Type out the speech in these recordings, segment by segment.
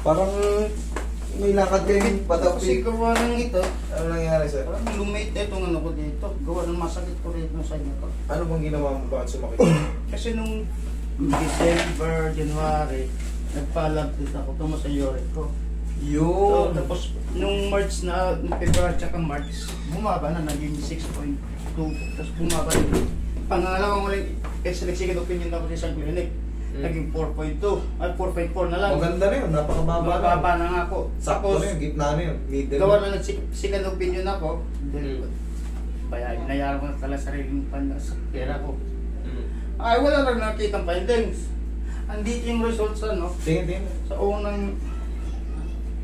Parang may lakad kayo patapin. Kasi gawa ng ito, Ano nangyari sir? parang lumate na itong ano ko dito. Gawa ng masakit ko rin sa inyo ko. Ano bang ginawa mo? Bakit sumakit? Kasi nung December, January, nagpa-lab test ako, tumo sa uric ko. So, Yun. tapos nung March na, nung February tsaka March, bumaba na, naging 6.2. Tapos bumaba na. Pangalawang ulit, second opinion ako sa isang clinic. Naging 4.2, ay 4.4 na lang. Maganda na yun. Napakababa na. Mababa na nga ako. Sakto na yun. Gitna na yun. Middle. Gawa na ng second opinion ako. Binayaran ko na talaga sariling sa pera ko. Ay, wala lang nakikitang findings. Andito yung results ano, Tingin. sa unang...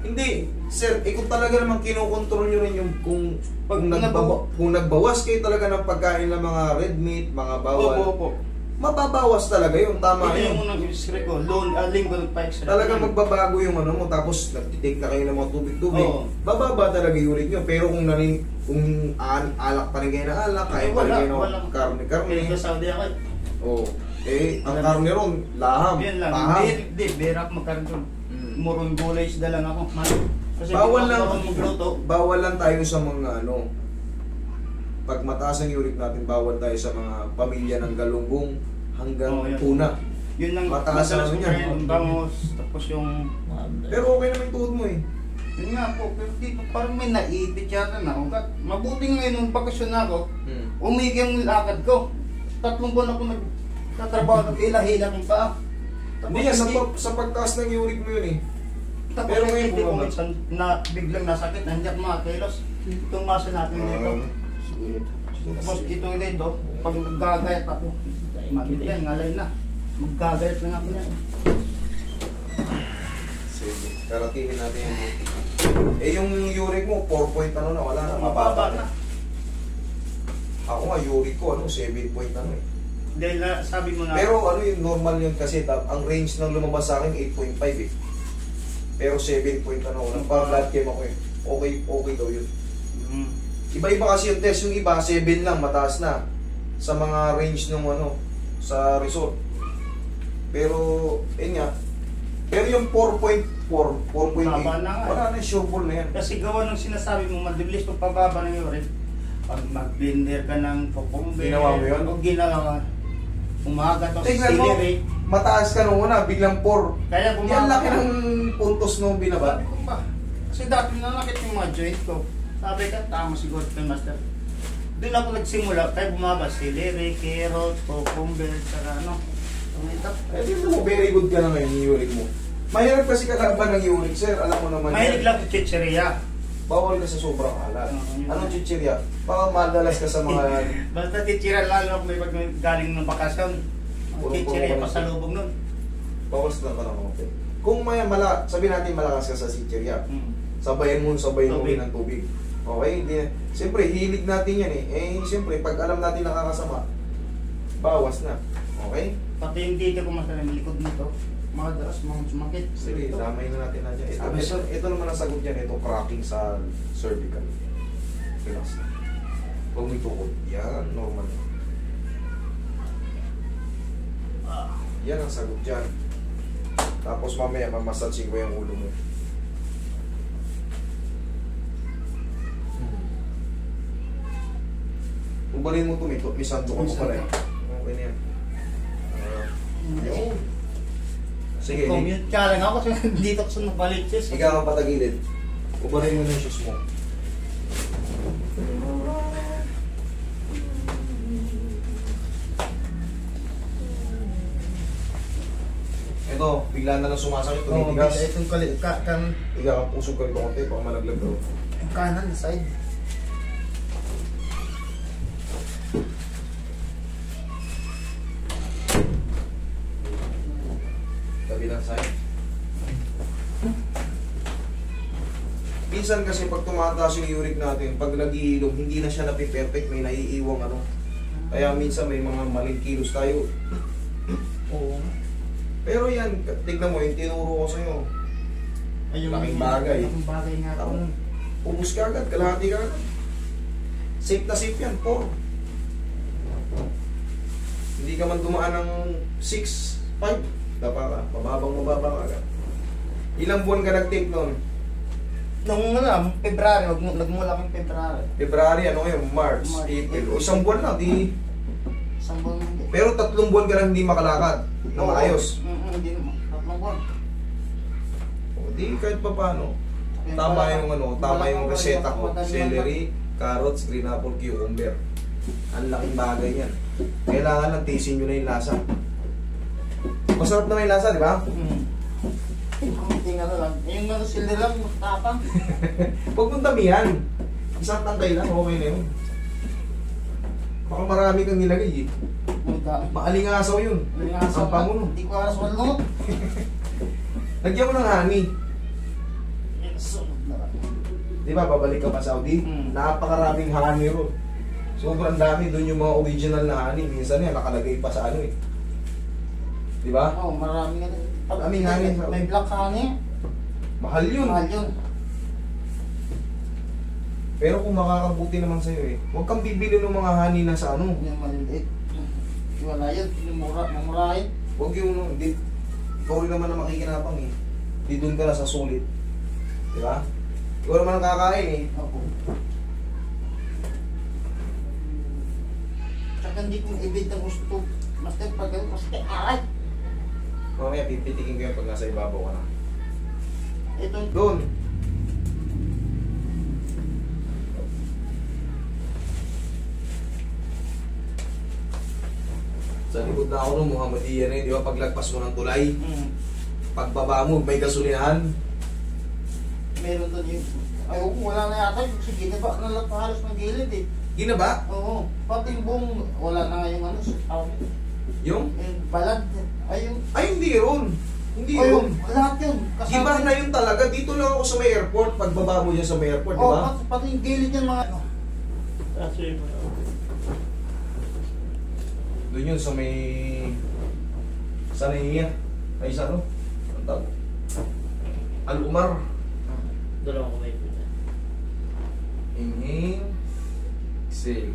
Hindi. Sir, kung talaga naman kinokontrol nyo rin yung kung nagbawas kayo talaga ng pagkain ng mga red meat, mga bawal. Opo. Mababawas talaga yun. Tama Ito yun. yung unang x-ray ko. Linggo nagpa-x-ray. Talaga magbabago yung ano mo, tapos nagtitake na kayo ng mga tubig-tubig. Oo. Bababa talaga yung uric nyo. Pero kung alak pa rin kayo na alak, kaya pa rin kayo ng karne-karne. Kaya sa Saudi ako. Oo. ang karne ron, laham, Yan lang. taham. Hindi, berak magkaroon doon. Murong gulay isda lang ako. Kasi Bawal di lang, ako magluto. bawal lang tayo sa mga ano, pag mataas ang uric natin, bawal tayo sa mga pamilya ng galunggong hanggang Oo, yan. tuna. Yun lang. Mataas ang ano ko niya. yung bangos. Tapos yung... Pero okay naman yung tuhod mo eh. Yun nga po, pero dito parang may naipit yata na ugat. Mabuti ngayon nung bakasyon na ako, umigi ang lakad ko. 3 buwan ako nagtatrabaho ng hila-hila ng paa. Hindi yan, sa pagtaas ng uric mo yun eh. Tapos pero pero ngayon hindi ko bumaba. minsan na biglang nasakit, nandiyan mga kilos. Itong muscle natin dito. Tapos ito dito, pag naggagayat ako, yan, ngalay na. Maggagayat lang ako yan. Sige, karatingin natin yan. Eh yung uric mo, 4 point ano na, wala na, Mababa na. Ako nga, uric ko, 7 point ano eh. Dahil na, sabi mo na, Pero ano yung normal yun kasi, ang range ng lumabas sa akin, 8.5 eh. Pero 7 point ano, nagpa-blood chem ako eh. Okay daw yun. Iba-iba kasi yung test, yung iba, 7 lang, mataas na. Sa mga range ng ano, sa resort. Pero, yun nga. Pero yung 4.4, 4.8, Baba na nga. wala na, sure ball na yan. kasi gawa ng sinasabi mo, madibilis pag pababa ng uric, pag mag-blender ka ng cucumber, Ginawa mo yun? o ginawa, umaga to Tingnan mo, celery, mataas ka nung una, biglang 4. kaya Yan laki ng puntos nung binaba. Sabi ko ba? Kasi dati nanakit yung mga joint ko. Sabi ka, tama siguro ito yung master. Doon ako nagsimula, kaya bumaba celery, carrots, cucumber, saka ano. Tumitap. Eh, di mo, very good ka na ngayon yung uric mo. Mahirap kasi kalaban ng uric, sir. Alam mo naman Mahilig lang sa chicheria. Bawal ka sa sobrang alat. Yun. Anong chichirya? Baka madalas ka sa mga... Basta chicheria lalo ako may pag galing ng bakasyon. Puro- Chicheria puro- pa sa lubog nun. Bawas na parang okay. Kung sabihin natin malakas ka sa chichirya, Hmm. sabayan mo Tubig. ng tubig. Okay? Siyempre, hilig natin yan eh. Siyempre, pag alam natin nakakasama, bawas na. Okay? Pati yung dito ko masala yung likod nito. Mga daras, mga sumakit. Sige, damay na natin natin. Ito naman ang sagot yan. Ito, cracking sa cervical. Relax na. Huwag may tukod. Yan, normal. Yan ang sagot dyan. Tapos mamaya, mamassaging ko yung ulo mo. Ubalin mo ito, may santo ka mo pala eh. Okay na yan. Yun. Sige, Commute ka lang ako kasi dito ko sa Novaliches. ikaw ang patagilid. Ubalin mo na yung shoes mo. Ito, bigla na lang sumasakit, tumitigas. Itong kan Ikaw ang pusog ka rito konti, baka malaglag daw. kanan side. Kabilang side. Minsan kasi pag tumataas yung uric natin, pag nag-iilong, hindi na siya napiperfect, may naiiwang ano. Kaya minsan may mga maling kilos tayo. Oo. Pero yan, tignan mo, yung tinuro ko sa'yo. Ayun, Laking bagay. Laking bagay nga ito. Tama. Ubus ka agad, kalahati ka agad. Safe na safe yan, 4. Hindi ka man dumaan ng 6, 5. Mababa ka agad. Ilang buwan ka nag-take noon? Nung February, nagmula kang February. February, ano ngayon? March, March, April. April. O isang buwan lang, di... Isang buwan hindi. Pero 3 buwan ka lang hindi makalakad na maayos. Hindi naman. 3 buwan. O di kahit pa paano. Tama yung ano, tama yung reseta ko. Celery, carrots, green apple, cucumber. Ang laking bagay yan. Kailangan lang tisin nyo na yung lasa. Masarap naman yung lasa, di ba? Tingnan lang. Yung mga sila lang, matapang. Huwag mong damihan. Isang tangkay lang, okay na yun. Baka marami kang nilagay eh. Maalingasaw yun. Ang panguno. Hindi ko aras walunod. Lagyan mo ng honey. Sunod na lang. Di ba, babalik ka pa Saudi? Napakaraming honey ron. Sobrang dami doon yung mga original na honey. Minsan yan, nakalagay pa sa ano eh. Di ba? Oo, marami nga din. Maraming honey. May black honey. Mahal yun. Mahal yun. Pero kung makakabuti naman sa'yo eh, huwag kang bibili ng mga honey na sa ano. Yung maliliit. Wala yun. Yung mamurahin. Huwag yung, di, ikaw rin naman na makikinapang eh. Di doon ka na sa sulit. Di ba? Ikaw naman ang kakain eh. Ako. Tsaka hindi ko ibig ng gusto. Basta pag basta aray. Mamaya pipitikin ko yan pag nasa ibabaw ka na. Ito. Doon. Sa likod na ako ng Muhammadiyan eh, di ba? Paglagpas mo ng tulay, pagbaba mo, may gasolinahan. Meron doon yung... Ayoko, wala na yata. Sige na ba? Nalat halos ng gilid eh. Ginaba? Oo. Pati yung buong... Wala na nga yung ano. Yung? Yung balad. Ay yung... Ay, hindi ron. Hindi Ay, ron. lahat yun. Iba na yun talaga. Dito lang ako sa may airport. Pagbaba mo dyan sa may airport, di Oo, ba? pati yung gilid yan mga... Ano. Doon yun sa may... Sa Naiya. Ay, sa ano? Ang tawag? Al-Umar. Dalawang kamay po na. Inhale. Exhale.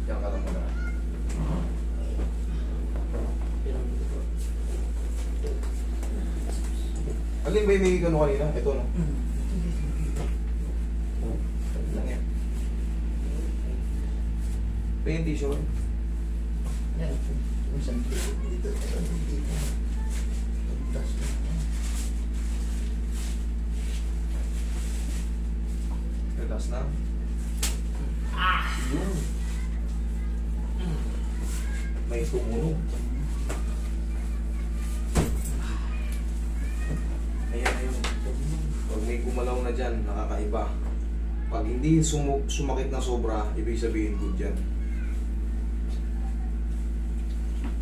Yan ka lang muna. Alin ba yung may gano kanina? Ito no? Lang yan. Pa yung tissue. Yan. Isang dito. Relax na. Yun. May tumulo. Ayan na yun. Pag may gumalaw na dyan, nakakaiba. Pag hindi sumakit na sobra, ibig sabihin good yan.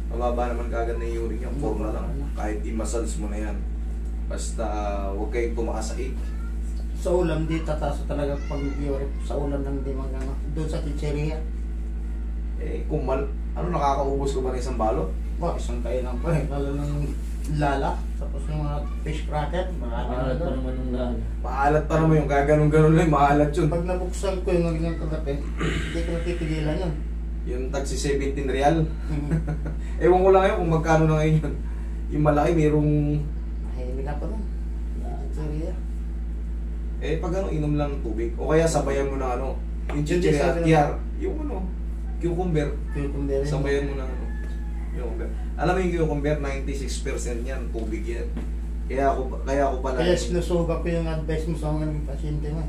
Mababa naman kagad na yung uric yung 4 na lang. Kahit i-massage mo na yan. Basta huwag kayong tumaas sa 8. Sa ulam di tataas talaga pag uric. Sa ulam lang di magana. Doon sa chicheria. Eh, kung ano, nakakaubos ko ba na isang balot? Isang kainan pa eh. Lalo ng lala. Tapos yung mga fish cracker. Marami na Maalat pa doon. naman ng lahat. Maalat pa naman yung gaganong-ganon lang, maalat yun. Pag nabuksan ko yung ganyan kagabi, hindi ko napipigilan yun. Yung tagsi 17 real. Ewan ko lang ngayon kung magkano na ngayon yun. Yung malaki, mayroong... Mahimik na pa doon. Chicheria. Eh, pag ano, inom lang ng tubig. O kaya sabayan mo na ano, yung Yung chichirya at sabi na- kiyar. Yung ano, cucumber. Cucumber. Sabayan mo na ano, cucumber. Alam mo yung cucumber, 96% yan, tubig yan. Kaya ako pala... Kaya sinusuga ko yung advice mo sa mga pasyente mo.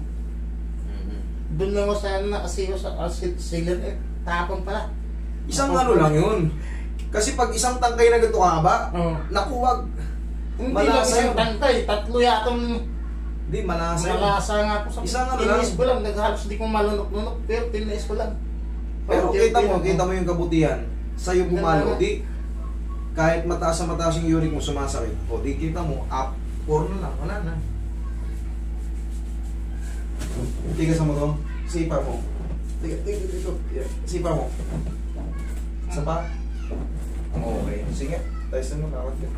Doon lang ako sa nakasiyo sa sealer eh. Tapon pala. Isang ano lang yun. Kasi pag isang tangkay na ganito kakaba, Oo. nakuwag. Hindi Malasa lang isang yun. tangkay. Tatlo yatong Hindi, malasa yun. malasa nga po sa... Isang ano Tiniis lang. ko lang. Naghalos di ko malunok-lunok. Pero tiniis ko lang. Pero Oh, kita mo yung kabutihan. Sa'yo bumalo, di kahit mataas yung uric mo sumasakit. O di kita mo, up, 4 na lang, wala na. Tigas mo to, sipa mo. Tigas. Yeah. Sipa mo. Isa pa? Okay, sige. Test mo, lakad ka.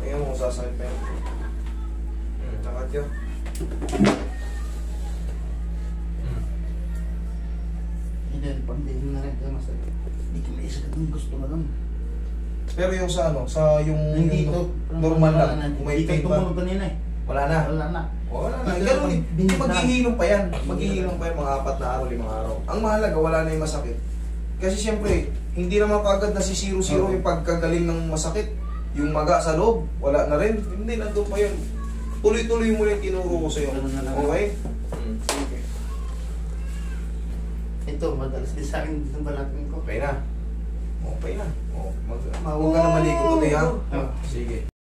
Tingnan mo kung sasakit pa yun. Lakad ka. Hindi, pag di na rin kayo masakit. Hindi ko maisakit yung gusto mo lang. Pero yung sa ano, sa yung Hindi ito. normal lang, kung may Hindi pain ka pa, tumunog kanina eh. wala na. Wala na. Wala na. Dito Ganun eh. lang, Hindi binigla. maghihilom pa yan. Maghihilom pa yan mga 4 na araw, 5 araw. Ang mahalaga, wala na yung masakit. Kasi siyempre, hindi naman kagad na si 0-0 yung pagkagaling ng masakit. Yung maga sa loob, wala na rin. Hindi, nandun pa yun. Tuloy-tuloy mo yung tinuro ko sa'yo. Ganun na lang. Okay? Okay. Ito, madalas din sa akin ng balakang ko. Okay na. Okay na. Huwag ka na malikot ulit ha. Oh. Sige.